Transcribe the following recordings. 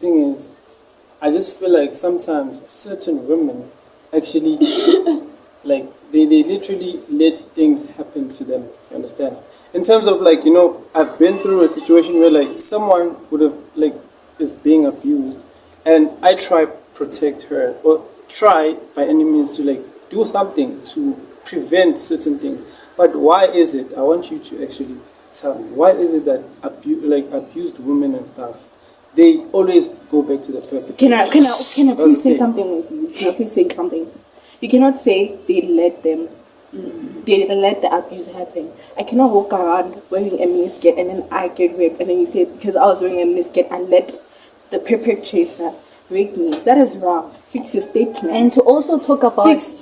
thing is, I just feel like sometimes certain women actually, like, they literally let things happen to them. You understand? In terms of, like, I've been through a situation where, like, someone would have, like, is being abused, and I try protect her, or try by any means to, like, do something to prevent certain things. But why is it? I want you to actually tell me. Why is it that abused women and stuff, they always go back to the perpetrator? Can I please say something with you? Can I please say something? You cannot say they let the abuse happen. I cannot walk around wearing a miniskirt and then I get raped, and then you say because I was wearing a miniskirt I let the perpetrator rape me. That is wrong. Fix your statement. And to also talk about abuse.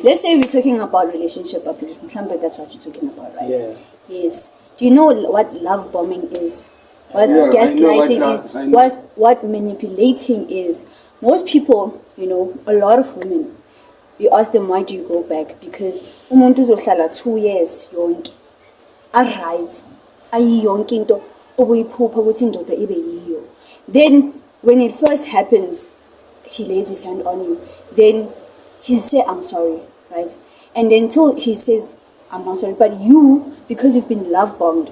Let's say we're talking about relationship abuse. Something that's what you're talking about, right? Yeah. Yes. Do you know what love bombing is? What gaslighting is? What manipulating is? Most people, a lot of women, you ask them why do you go back? Because umuntu uzohlala 2 years yonke. Alright. Ayi yonke into obuyiphupha ukuthi indoda ibe yiyo. Then when it first happens, he lays his hand on you. Then he say I'm sorry, right? And then till he says I'm not sorry, but you, because you've been love bombed,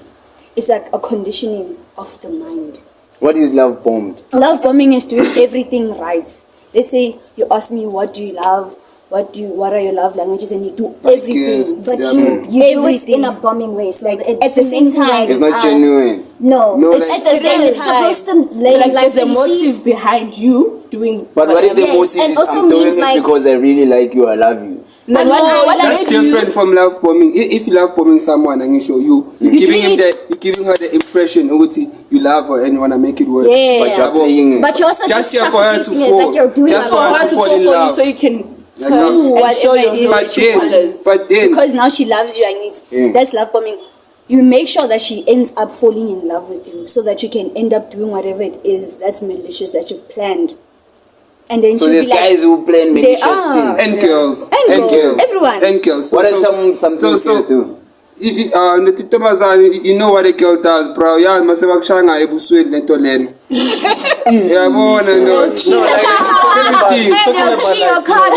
it's like a conditioning of the mind. What is love bombed? Love bombing is doing everything right. Let's say you ask me what do you love, what are your love languages, and you do everything. But you do it in a bombing way. So like at the same time, it's not genuine. No, it's at the same time. It's supposed to like there's a motive behind you doing. But what if the motive and is also I'm doing means it like, because I really like you, I love you? No, that's different from love bombing. If you love bombing someone and you're giving her the impression you love her and you wanna make it work. Yeah. But you're saying it. but you're also Just just for her to suffocating it, fall. like you're doing Just it for her to fall in love. so you can Like, tell and show your true colors. But then, because now she loves you and that's love bombing. You make sure that she ends up falling in love with you so that you can end up doing whatever it is that's malicious that you've planned. And then so she'll there's be like, guys who plan malicious things. and girls, everyone. and girls. What does some girls do? You know what a girl does, bro. Yeah, maseba kushanga ebusweni lento lena. Yabona no. There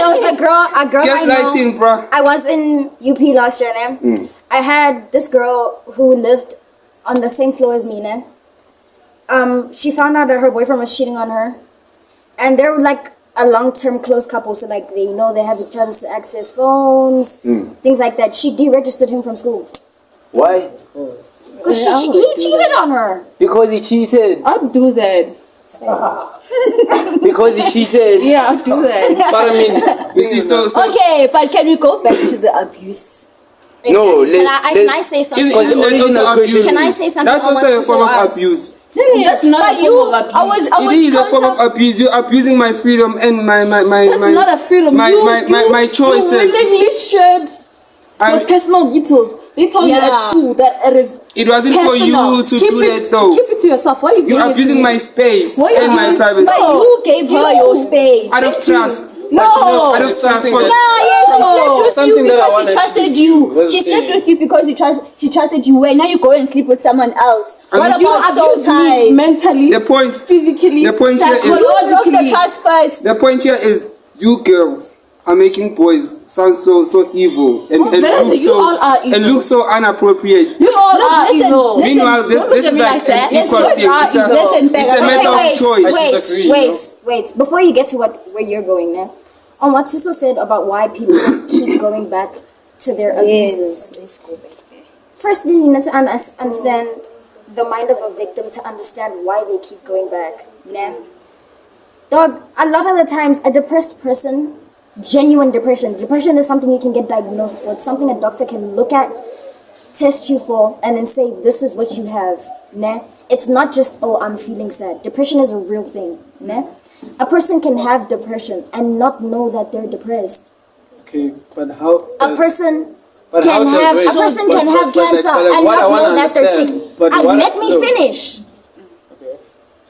was a girl I Gaslighting, know. bro. I was in UP last year, né? I had this girl who lived on the same floor as me, né? She found out that her boyfriend was cheating on her, and they were like a long-term close couple, so like they have each other's access phones, things like that. She deregistered him from school. Why? Because he cheated on her. Because he cheated. I'll do that. Because he cheated. Yeah, I'll do that. But I mean, You see, so Okay, but can we go back to the abuse? No, Can I say something? Because the original question. Can I say something? that's on also what a form Suso of asked? abuse. That's not a form of abuse. It is a form of abuse. You're abusing my freedom and my That's not a freedom. my choices. You willingly shared your personal details. They told you at school that it wasn't for you to do that though. Keep it to yourself. Why are you doing You're it abusing to me? my space Why and my privacy. But you gave her your space. Out of trust. No. Out of trust. She slept with you that I because wanna she trusted actually you. do. She slept with you because she trusted you. When now you go and sleep with someone else. What You about abused me time? mentally, The point. physically, The point here is. You broke the psychologically. trust first. The point here is you girls are making boys sound so evil and Vanessa, you all are evil. look so inappropriate. You all are listen, evil. listen. Meanwhile, Don't look this at is me like like that. an equal Yes, thing. you are It's a- evil. Listen, it's a Bella, matter of choice. I disagree, Wait. Before you get to where you're going now, on what Suso said about why people keep going back to their abuses. Let's go back there. Firstly, you need to understand the mind of a victim to understand why they keep going back. Nah? Dog, a lot of the times, a depressed person, genuine depression is something you can get diagnosed for. It's something a doctor can look at, test you for, and then say, this is what you have. Nah? It's not just, oh, I'm feeling sad. Depression is a real thing. Nah? A person can have depression and not know that they're depressed. Okay, but how? A person But how can does have race- a person but- can but- have but like- cancer but like and what I not wanna know that they're sick. understand- but what I- Let me no. finish. Okay.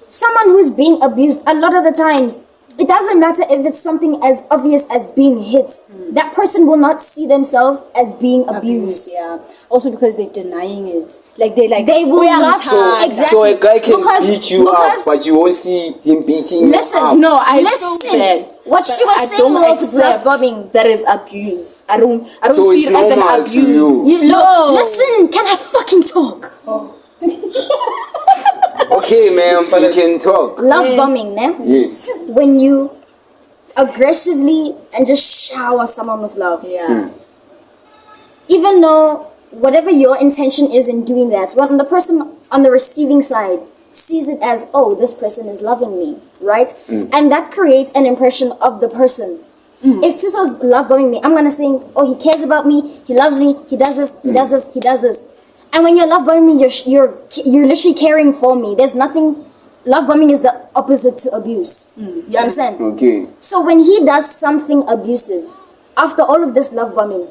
Someone who's being abused, a lot of the times it doesn't matter if it's something as obvious as being hit. That person will not see themselves as being abused. Yeah. Also because they're denying it. Like They will not. Exactly. So a guy can Because- beat you up, because- but you won't see him beating Listen, you up. No, I Listen, feel that. what but she was I saying don't was accept love bombing. That is abuse. I don't So see it's it as an normal abuse. to you. You look, No. listen, can I fucking talk? Okay, ma'am, you can talk. Love bombing, ne? Yes. When you aggressively and just shower someone with love. Yeah. Even though whatever your intention is in doing that, when the person on the receiving side sees it as, oh, this person is loving me, right? And that creates an impression of the person. If Siso's love bombing me, I'm gonna think, oh, he cares about me, he loves me, he does this, he does this, he does this. And when you're love bombing me, you're literally caring for me. There's nothing. Love bombing is the opposite to abuse. You understand? Okay. So when he does something abusive, after all of this love bombing,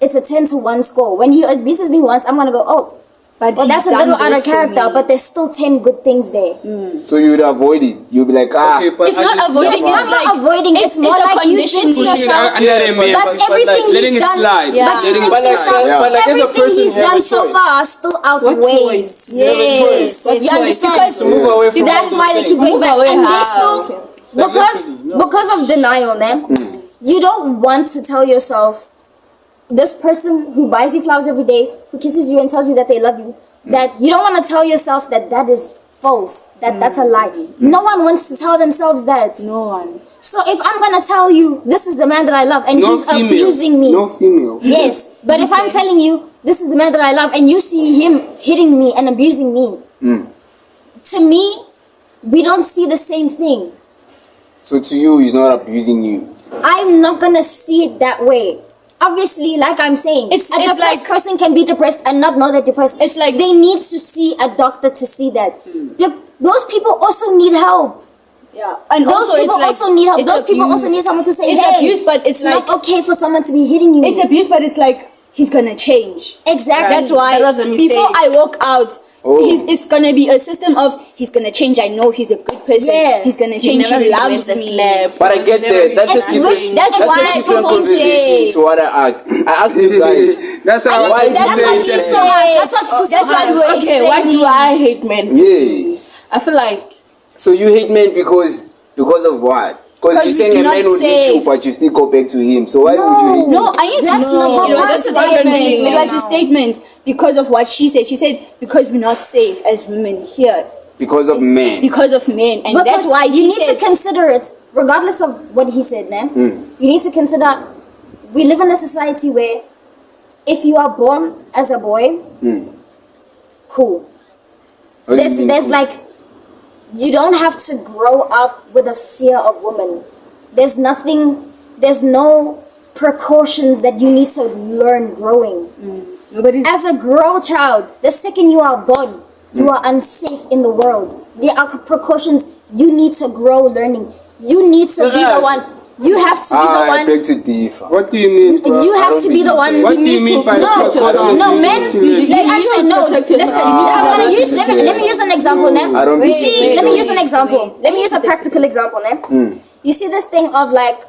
it's a 10-1 score. When he abuses me once, I'm gonna go, oh, But well, that's a he's little done out this of for character, me. but there's still 10 good things there. So you would avoid it. You'll be like, ah. Okay, but It's I not just- avoiding. It's It's not like avoiding, it's more a like you condition think to Pushing it yourself, under the man. that's but everything like letting he's it done. slide. But you Letting think it to slide. yourself, Yeah. But like, as a everything person, he's you have done a so choice. far still choice? outweighs. You have a choice. What You choice? understand? Because To move away from That's all why those they keep things. going Move back, away and they how? still Like, because literally, no. because of denial, ne? You don't want to tell yourself this person who buys you flowers every day, who kisses you and tells you that they love you, that you don't want to tell yourself that that is false, that that's a lie. No one wants to tell themselves that. No one. So if I'm gonna tell you this is the man that I love and No he's female. abusing me, No female. yes. But if I'm telling you this is the man that I love and you see him hitting me and abusing me, to me, we don't see the same thing. So to you, he's not abusing you. I'm not gonna see it that way. Obviously, like I'm saying, It's a depressed like- person can be depressed and not know they're depressed. It's like- they need to see a doctor to see that. Those people also need help. Yeah. And Those also, people it's like, also need help. it's Those people also abuse. need someone to say, It's hey, abuse, but it's like not okay for someone to be hitting you. it's abuse, but it's like He's gonna change. Exactly. That's why That was a mistake. before I walk out, Oh. it's gonna be a system of he's gonna change. I know he's a good person. Yeah. He's gonna He change. never He really loves went to me. slap. But I get that. That's It's a different. wish- that's That's why a different people conversation say- to what I asked. I asked you guys. That's how I Why want to that's say what it. you just- said. That's what That's what we're Okay, why do I hate men? Yes. I feel like So you hate men because of what? Because you're Because saying a you're man not would hit you, safe. but you still go back to him. So why would you hate him? No, I ain't That's no. not It was what just a I'm statement. saying. It was a statement because of what she said. She said because we're not safe as women here Because of men. because of men, and Because that's why you he need said to consider it, regardless of what he said, ne? You need to consider we live in a society where if you are born as a boy, cool. What do you mean, There's cool? like you don't have to grow up with a fear of women. There's no precautions that you need to learn growing. nobody's. As a girl child, the second you are born, you are unsafe in the world. There are precautions you need to grow learning. You need to be the Yes. one. You have to be the I one. beg to differ. What do you mean? bro? You I have don't to be the believe one. What do you mean by No, precautions? no, You men. need to learn? Like I said, no. protect yourself. Listen, No, I'm gonna that's use. Let me use an example, ne? I don't You believe see, it. let me use an example. Let me use a practical example, ne? You see this thing of like,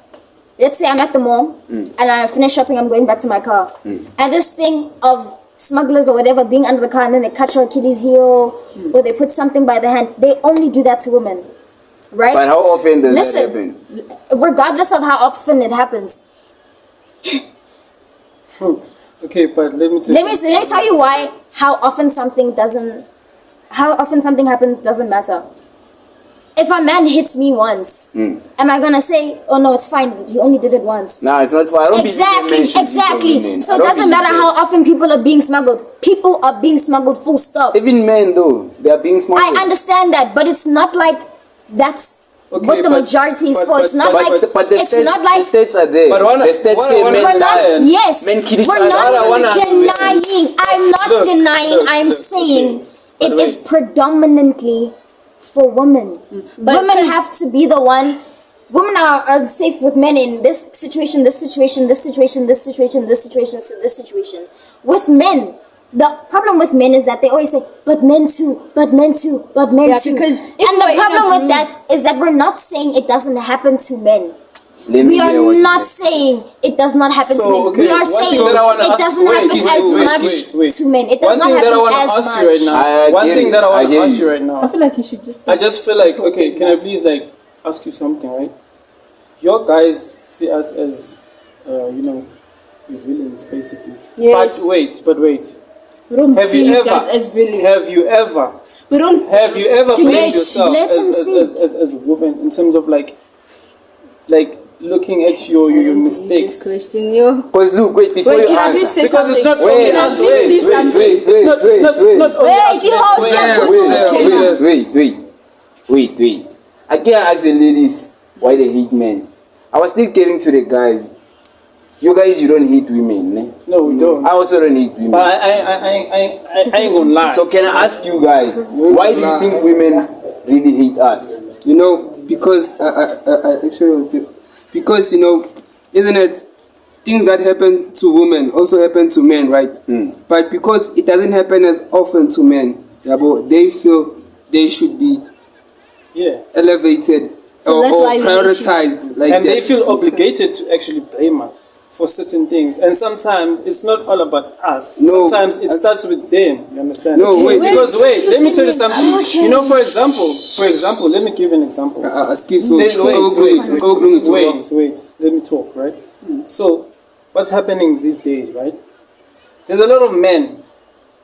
let's say I'm at the mall and I finish shopping, I'm going back to my car, and this thing of smugglers or whatever being under the car and then they cut your Achilles heel or they put something by the hand. They only do that to women, right? But how often does that Listen, happen? regardless of how often it happens, Okay, but let me let me tell you why how often something happens doesn't matter. If a man hits me once, am I gonna say, oh no, it's fine, he only did it once? Nah, it's not for. I don't believe men should be Exactly. dominant. So I it don't doesn't believe matter that. how often people are being smuggled. People are being smuggled, full stop. Even men though, they are being smuggled. I understand that, but it's not like that's Okay, what the but- majority is but- for. It's but- not but- like But the it's stats, not like the stats are there. But one- the stats what I say wanna men we're not. understand- die. Yes, Men kill each we're other. not What I wanna denying. I'm not Look, denying. look, I'm look, saying okay. it But is wait. predominantly for women. But Women 'cause- have to be the one. Women are safe with men in this situation, this situation, this situation, this situation, this situation, this situation. With men, the problem with men is that they always say, but men too, but men too, but men too. Because and the problem with that is that we're not saying it doesn't happen to men. Let me We are hear what you not say. saying it does not happen to men. okay, We are one saying thing that I wanna it ask- doesn't happen as much to men. It does One not thing that I happen want to as ask much. you right now. I One get thing it. that I I want to hear ask you. you right now. I feel like you should just. I just feel like, okay, can I please like ask you something, right? Your guys see us as, villains, basically. Yes. But wait. We don't Have see you you ever? guys as villains. Have you ever? We don't. Have you ever blamed Wait, yourself let him speak. as a woman in terms of like looking at your This mistakes? question, yo. Because look, wait, before Wait, you can I please answer. say Because it's something? not only Wait, us. Can I please say something? It's not only Wait, us. you hold Wait. I can't ask the ladies why they hate men. I was still getting to the guys. You guys, you don't hate women, ne? No, we don't. I also don't hate women. But I ain't gonna lie. So can I ask you guys, why do you think women really hate us? You know, because I actually because isn't it things that happen to women also happen to men, right? But because it doesn't happen as often to men, but they feel they should be elevated So that's or why we prioritized like And that. they feel obligated to actually blame us for certain things. And sometimes it's not all about us. No, Sometimes it starts with them. You understand? No, wait. Because let me tell you something. You know, for example, let me give you an example. Wait. Let me talk, right? So, what's happening these days, right? There's a lot of men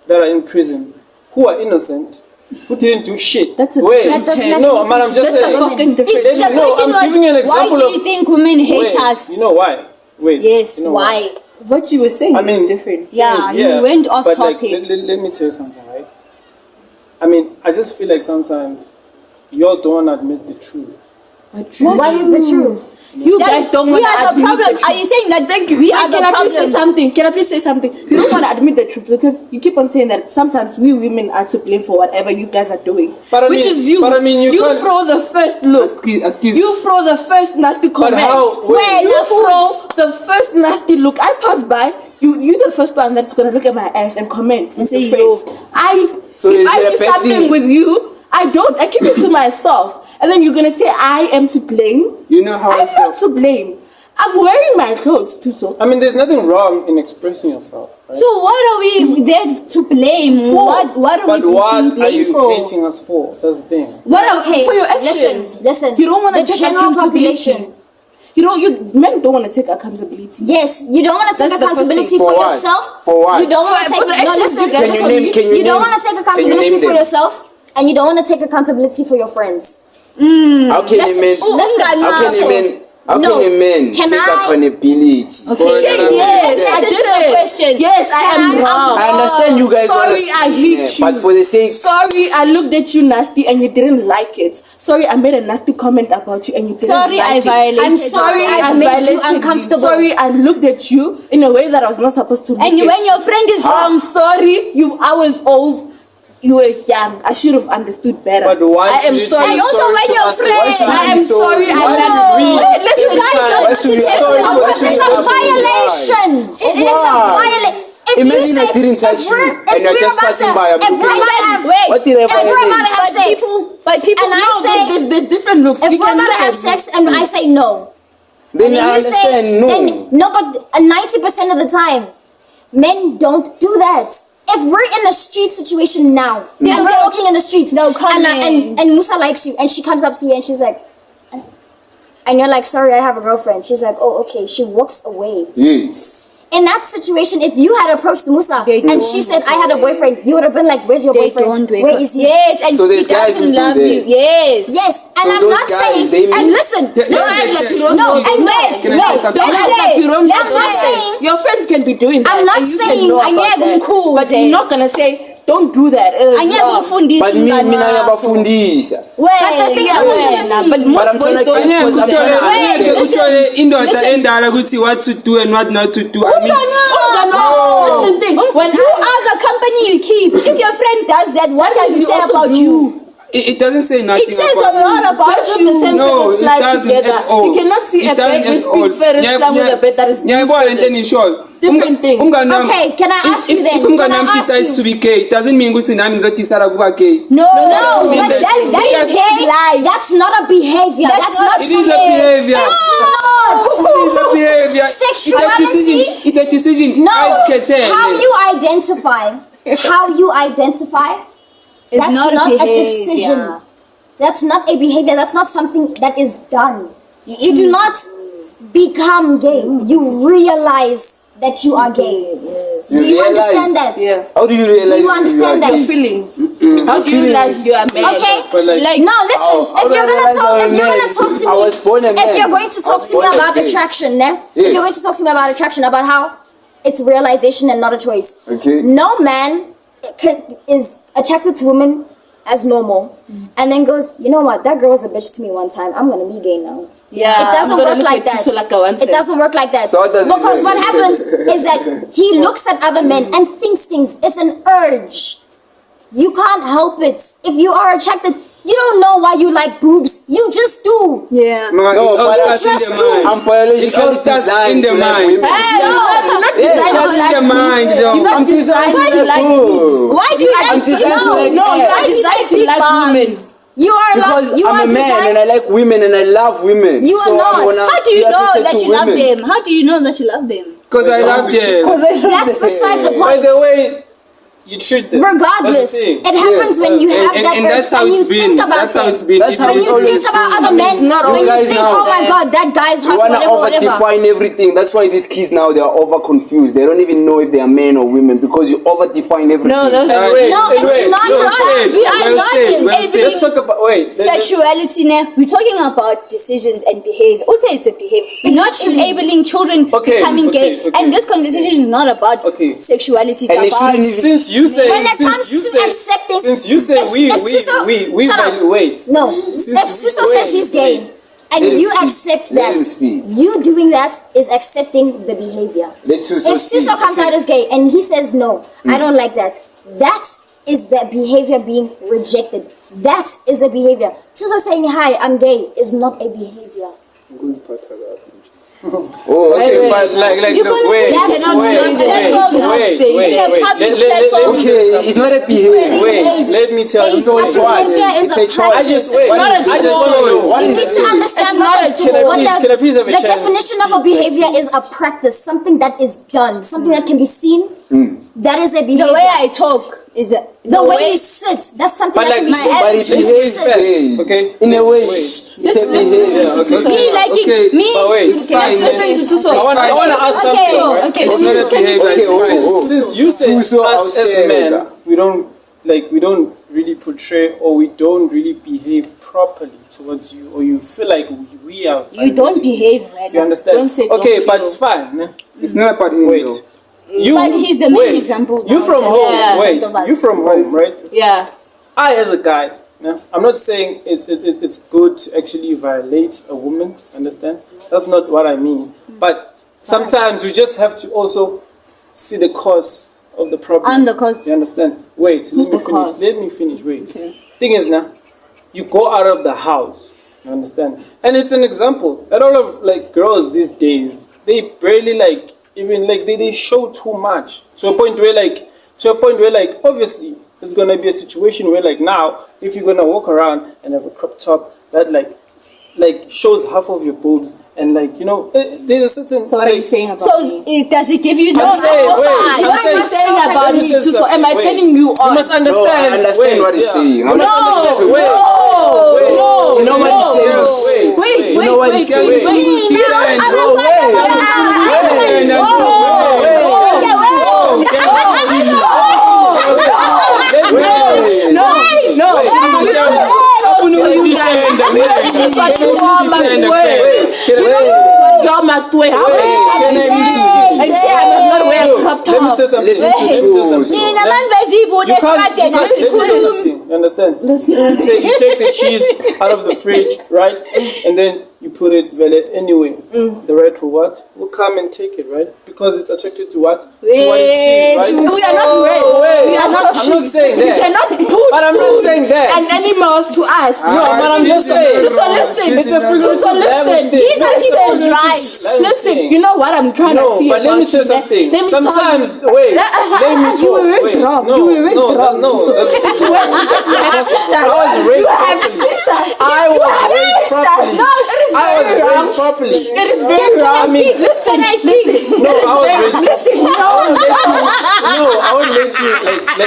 that are in prison who are innocent, who didn't do shit. That's a Wait, different thing. no, man, I'm just That's saying. a fucking different. It's the No, question I'm giving you an was, why example do you of- think women hate Wait, us? you know why? Wait. Yes, you know why? What you were saying I mean, is different. Yeah, Yes, you went off but topic. Like, let me tell you something, right? I mean, I just feel like sometimes y'all don't admit the truth. What is the truth? You guys don't want we to are the admit problem. the truth. Are you saying that? Thank you. We are the Can I please say problem. something? Can I please say something? You don't want to admit the truth because you keep on saying that sometimes we women are to blame for whatever you guys are doing. But I Which mean- is you. but I mean, you can't- throw the first look. Excuse. You throw the first nasty comment. how- Where wait. you throw the first nasty look. I pass by. You the first one that's gonna look at my ass and comment and say, "Yo, So if is I it a see bad something thing? with you, I keep it to myself." And then you're gonna say I am to blame. You know how I I'm not feel. to blame. I'm wearing my clothes too, so. I mean, there's nothing wrong in expressing yourself, right? So what are we there to blame? What are But we what being are blamed you for? hating us for? That's the thing. Okay, for your actions. Listen. You don't want to The take general accountability. population. Men don't want to take accountability. Yes, you don't want to take That's the first accountability thing. for For what? yourself. For what? You don't want to For take. the No, actions listen. you guys Can you name- can you don't name- want to take can you accountability name for them? yourself, and you don't want to take accountability for your friends. How can a Listen, man? listen, How can a man? How No. can a man Can take I- accountability? Yes, I Answer did the it. question. Yes, I am wrong. I understand you guys. Sorry, wanna- I hate you. But for the sake, Sorry, I looked at you nasty and you didn't like it. Sorry, I made a nasty comment about you and you didn't Sorry, like I it. violated I'm sorry, your I right. made you violated uncomfortable. Sorry, I looked at you in a way that I was not supposed to look And at when your friend is wrong, I'm sorry, I was old. You were young. I should have understood better. But why I am should you sorry. feel And also sorry when to your us? friend- Why should I we am be so- sorry. Why I should we? Wait, listen, You guys guys. don't Why should we- take sorry, accountability. why It's should a we violation. It is a Why? violation. Imagine I didn't touch you and you're just passing by. I'm looking at you. Wait, What did I If we're about violate? to have sex, But people and I know say, There's different looks. if You we're can about look to have at sex and I say no, Then and then I you say understand. No. and no, but 90% of the time, men don't do that. If we're in a street situation now, and we're walking in the street, They'll come and Musa likes you, and she comes up to you and she's like, and you're like, sorry, I have a girlfriend. She's like, oh, okay. She walks away. Yes. In that situation, if you had approached Musa They and don't she said, walk I had a boyfriend, you would have been like, where's your They boyfriend? don't Where is he? Yes, and So he there's guys who doesn't do love that. you. Yes. Yes, and So I'm those not guys, saying. they And mean- listen, Yeah, no, yeah, and yeah, listen, yeah. no, Can I and say wait, something? Don't and act like wait. you don't I'm not saying. Your friends can be doing that. I'm not and you can saying know I about am that. cool But with you're it. not gonna say, don't do that. But mina ngiyabafundisa. But most But I'm boys trying to- don't because do I'm that. trying to- Utshole indoda endala ukuthi what to do and what not to do. I mean, That's the thing. When You are the company you keep. If your friend does that, what does it say about you? it doesn't say nothing. It says a lot about you. The same No, thing it fly doesn't together. at all. You cannot see It a bed doesn't with at all. big feathers Yeah, slung with yeah. a bed that is Yeah, big go on, and feathers. then in short. Different things. Okay, can I ask you then? If Can I ask decides you? to be gay, it doesn't mean ukuthi nami ngizotisala kuba gay. No, No, mean but that- that is gay. That's not a behavior. That's not. It is a behavior. It's not. It is a behavior. Sexuality. It's a decision. No. Eyes How you identify? it's That's not, not a a behavior. decision. That's not a behavior. That's not something that is done. You do not become gay. You realize that you are gay. Yes. Do you understand that? Yeah. How do you realize? Do you understand are that? gay? Feelings. How do you realize you are man? Okay. But like, Now listen. How do I realize I'm a man? Talk to me, I was born a man. if you're going to I talk was to me born a about gay. attraction, if Yes. you're going to talk to me about attraction, about how it's realization and not a choice. Okay. No man is attracted to women as normal, and then goes, you know what? That girl was a bitch to me one time. I'm gonna be gay now. Yeah. It doesn't I'm gonna work look like at that. Tiso like I want It to. doesn't work like that. So how does it Because work? what happens is that he looks at other men and thinks things. It's an urge. You can't help it. If you are attracted, you don't know why you like boobs. You just do. Yeah. No, No, it all but starts in the mind. I'm It all biologically starts designed in the to like mind. women. Hey, No. you're not Yeah, designed That's to in like the mind, boobs. though. You're not I'm designed designed to to like like boobs. boobs. Why do you I'm like designed to like No, you're ass. not designed to like women. You are Because not. You I'm are a man designed. and I like women and I love women. You are so not. I'm gonna How do you be know attracted that to you love women. them? How do you know that you love them? Because I love them. Because I love That's them. beside the by point. the way you treat them. Regardless, That's the thing. it happens when you have that And urge that's how and you it's been. think about That's how it. it's been. That's how When it's you always think about been. other men, not when You you guys think, now- oh my god, that guy's You hot, wanna whatever, over whatever. define everything. That's why these kids now they are over confused. They don't even know if they are men or women because you over define everything. No, that's And wait, No, and it's wait, not no, that. said, We are well not said, in well every- said. let's talk about Sexuality now, we're talking about decisions and behavior. Also, it's a behavior. We're not enabling children Okay, becoming okay, gay. okay. And this conversation is not about Okay. sexuality. It's And it about shouldn't even- since you say When it comes since you to say accepting- since you say If Suso- shut up. wait No, Since if Suso wait, says he's gay and Let him you speak. accept Let that, him speak. you doing that is accepting the behavior. Let Suso If speak. Suso comes out as gay and he says no, I don't like that, that is the behavior being rejected. That is a behavior. Suso saying hi, I'm gay is not a behavior. Oh, okay. okay, but like You no, couldn't wait, say wait, that. Cannot wait, say that. wait, Cannot wait, say wait, that. wait. Public Let me platform. tell you Okay, something. it's not a behavior. Wait, let me tell you It's something. It's what? Behavior is It's a a choice. I practice. just wait. not a I just want to know. What You is need to it? understand It's what not the, a choice. what Can I please have a the chance? definition of a behavior is a practice, something that is done, something that can be seen. That is a behavior. the way I talk is The way you sit, that's something But that like can be seen. But it behaves gay. Okay. In a way, Wait. it's a behavior. Okay. me liking Okay, me. but wait. It's Okay, fine, let's man. listen to Tuso. I want to ask Okay, something. Right? okay. It's not a behavior. Okay, It's oh, fine. oh. Since you say Suso us as austere. men, we don't really portray or we don't really behave properly towards you, or you feel like we are. You don't behave right You now. understand? Don't say Okay, don't but feel. it's fine. It's not about him, Wait. though. You, But he's the main wait. example You now. from home? Yeah. Wait, you from home, right? Yeah. I, as a guy, yeah, I'm not saying it's good to actually violate a woman. Understand? That's not what I mean. But sometimes we just have to also see the cause of the problem. I'm the cause. You understand? Wait, let me the finish. cause? Let me finish. Wait. Thing is now, you go out of the house. You understand? And it's an example. A lot of like girls these days, they barely like even like they show too much to a point where like obviously it's gonna be a situation where like now if you're gonna walk around and have a crop top that like shows half of your boobs and like there's a certain So what are you saying about So me? does it give you no? I'm saying, no, wait, fine. I'm What are you saying about let me? say So am I something. turning you You on? must understand. No, I understand what he's saying. You must No, understand. Wait. no, Wait. no, You know what he's saying? Wait. Wait, You know what he's saying? wait. No, wait. Y'all must wear. How many times you say I must not wear a crop Let me say something. Listen to Let me say something. Nina manvezibu You can't, distracted. let me say something. You understand? You take the cheese out of the fridge, right? And then you put it valid anyway. The rat will what? Will come and take it, right? Because it's attracted to what? To what it sees, right? We are not rats. Wait. We are not I'm not saying You that. cannot put But I'm not saying that. and animals to us. No, but I'm just saying. So listen. It's a frequency So listen. language thing. These are It's a people's frequency rights. language Listen, thing. you know what I'm trying to No, see but let me about tell you, you something. Let me Sometimes, tell you. wait, let me You were talk. raised Wait, wrong. no, You were raised no, wrong. no, that's You were just raised I was raised You have properly. sisters. I was raised properly. No, it is I was very wrong. raised properly. It is very wrong. Listen, listen. No, I was raised Listen, No, I won't let you.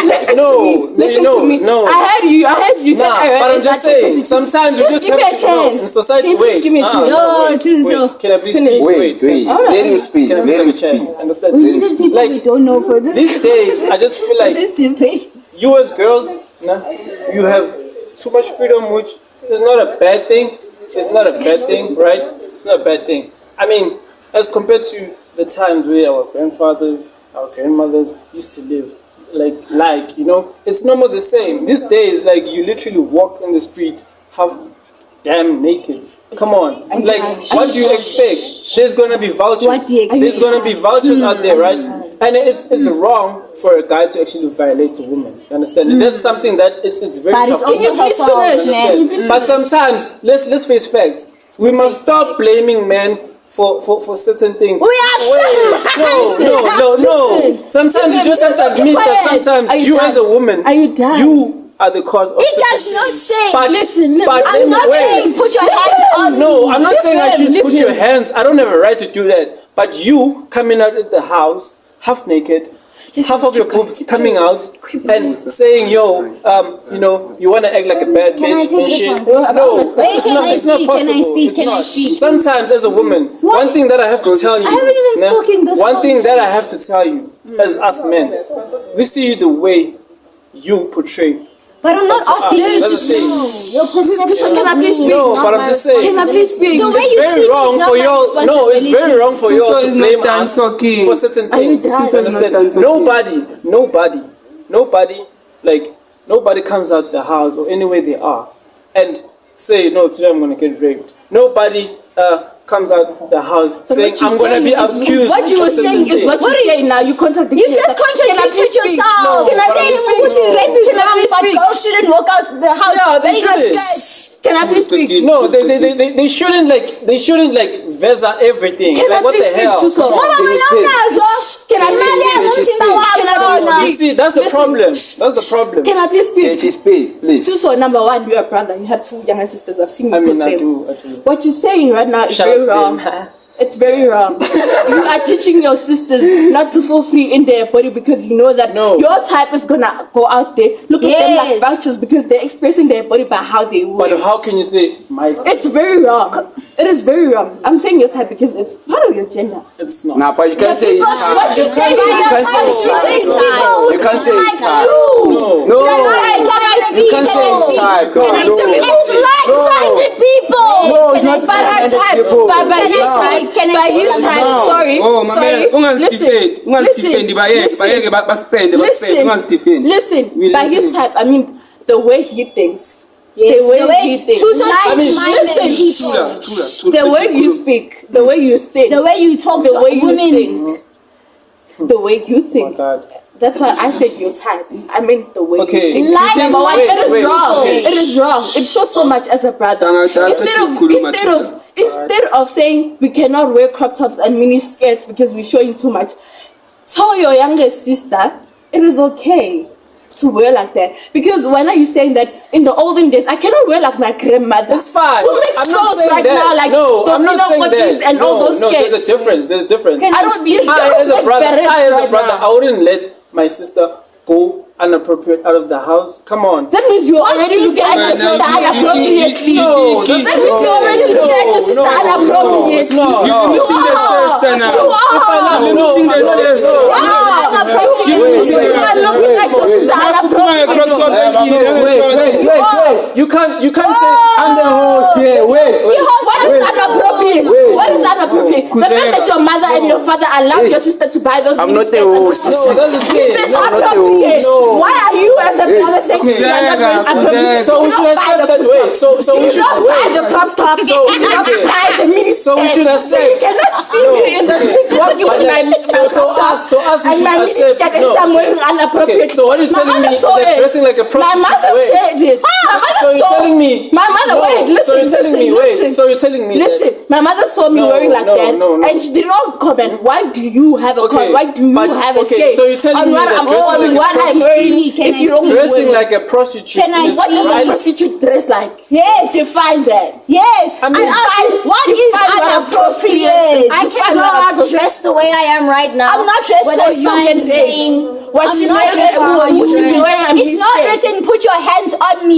Listen No, to me. Listen no, to me. no. I heard you. Said Nah, I heard but I'm this just article. saying. Sometimes you just give me have a to know chance. in society. Can you Wait, give me a chance? No, wait, Tuzo. wait. Can I please Finish. speak? Wait. Let him speak. Can I Let please him have a chance? speak. Understand? We need people Like, we don't know for this. these days, I just feel like this debate. you as girls, nah, you have too much freedom, which is not a bad thing. It's not a bad thing, right? It's not a bad thing. I mean, as compared to the times where our grandfathers, our grandmothers used to live, you know, it's no more the same. These days, like, you literally walk in the street half damn naked. Come on, like, what do you expect? There's gonna be vultures. What do you expect? There's gonna be vultures out there, right? And it's wrong for a guy to actually violate a woman. You understand? And that's something that it's very But tough. it's also her fault, Understand? man. But sometimes, let's face facts. We must stop blaming men for certain things. We are No. Sometimes you just have to admit that sometimes you as a woman, Are you done? you are the cause of It certain does not things. say. But Listen, but I'm let me- not wait. saying put your hands on No, me. I'm not saying I should put listen. your hands. I don't have a right to do that. But you coming out of the house half naked, half of your boobs coming out, and saying, "Yo, you know, you want to act like a bad Can I bitch take and this shit." one? No, Wait, it's can not. I It's not speak? Can I possible. speak? It's Can I not. speak? Sometimes, as a woman, one thing that I have to tell you, I haven't even nah, spoken this one whole thing that I have to tell you, as us men, we see you the way you portray. But I'm not asking you That's to the thing. Your perception Can I of please me speak? is No, not but I'm my just saying. Can I please speak? The way It's you very see me wrong is not for my y'all. No, it's very responsibility. wrong for y'all Tuso to is blame not done us talking. for certain Are you things. done? Tuso is not Understand? done talking. Nobody comes out the house or anywhere they are and say, "No, today I'm gonna get raped." Nobody comes out the house saying, What you're "I'm gonna be saying is- accused." What you of were saying certain is what things. you say now. You contradict You just yourself. Can I contradicted please speak? yourself. No, Can I but say I'm you saying put no. rape is Can I wrong, please but speak? girls shouldn't walk out the house. Yeah, they wearing a shouldn't. skirt. Can I please speak? No, they shouldn't like visa everything. Can Like I what the please speak hell? to so? Mama, Can you my speak? numbers off. Can I please Malia, speak? Mutimba, Can I Wabona. please You speak? see, that's the Listen. problem. That's the problem. Can I please Can speak? she speak, please? So number one, you're a brother. You have two younger sisters. I've seen you I mean, post I them. do. What you're saying right now is Shout very out to wrong. them. It's very wrong. You are teaching your sisters not to feel free in their body because you know that No. your type is gonna go out there. Look at them like Yes. vultures because they're expressing their body by how they But wear. how can you say my? It's very wrong. It is very wrong. I'm saying your type because it's part of your gender. It's not. Nah, but you can't say it's What time. you say You can't say it's time. You can't say it's time. No. No. Can I speak? You can't say it's time. No, It's no. like-minded people. No, it's not But her like-minded type, people. by his No. type, Can I by say his something? type, No. sorry, Oh, sorry, ungazidefend bayeke basipende listen, We by listen. his type, I mean, the way he thinks. Yes, the way he thinks. Two I mean, like-minded people. The way you speak, the way you think, The way you talk the to way you women. think, the way you Oh my think. God. That's why I said your type. I meant the way Okay. you think. Like- Number one, Wait, it is wait, wrong. okay. It is wrong. It shows so much as a brother. Instead of saying we cannot wear crop tops and mini skirts because we're showing too much, tell your younger sister it is okay to wear like that. Because when are you saying that in the olden days I cannot wear like my grandmother? It's fine. Who makes I'm not clothes saying right that. now like No, I'm not saying Pinocchio's that. and all those no, skirts? there's a difference. There's a difference. I don't be I as a brother, right I now. wouldn't let my sister go inappropriate out of the house. Come on. That means you're already looking at your sister inappropriately. No, That means you're already looking at your sister inappropriately. it's not. You are. You are looking at your sister inappropriately. You can't say I'm the host here. Wait. What is inappropriate? What is inappropriate? The fact that your mother and your father allowed your sister to buy those I'm not the miniskirts and host. No, that's the thing. It's No, I'm not the appropriate. host. Why are you as a brother saying Kuzega, you're not going appropriate? So we should accept that way. So we You should don't buy wait. the crop top. So, You don't okay. buy the miniskirt. So we should accept. You cannot see me in the streets walking with my So us we and should my accept. miniskirt and I'm wearing inappropriate. Okay, so what are you My telling me mother is saw that it. dressing like a My prostitute? mother Wait. said it. My mother So you're saw telling me? My mother, No, wait, listen, so you're telling listen, me, wait, listen. so you're telling me that- Listen, my mother saw me No, wearing like no, that, no. and she did not comment. Why do you have a Okay, comment? Why do you but- have a okay, say so you're telling on me what that I'm dressing on like a what I'm prostitute- wearing? Can If I you don't Dressing wear like a prostitute. Can I is- what does a I- prostitute dress like? Yes. Define that. Yes. I mean- and ask what is Define what inappropriate? I can go out dressed the way I am right now. I'm not dressed Whether for you some mind saying saying what I'm she not wearing, dressed for who you. should be wearing a It's not miniskirt. written, put your hands on me.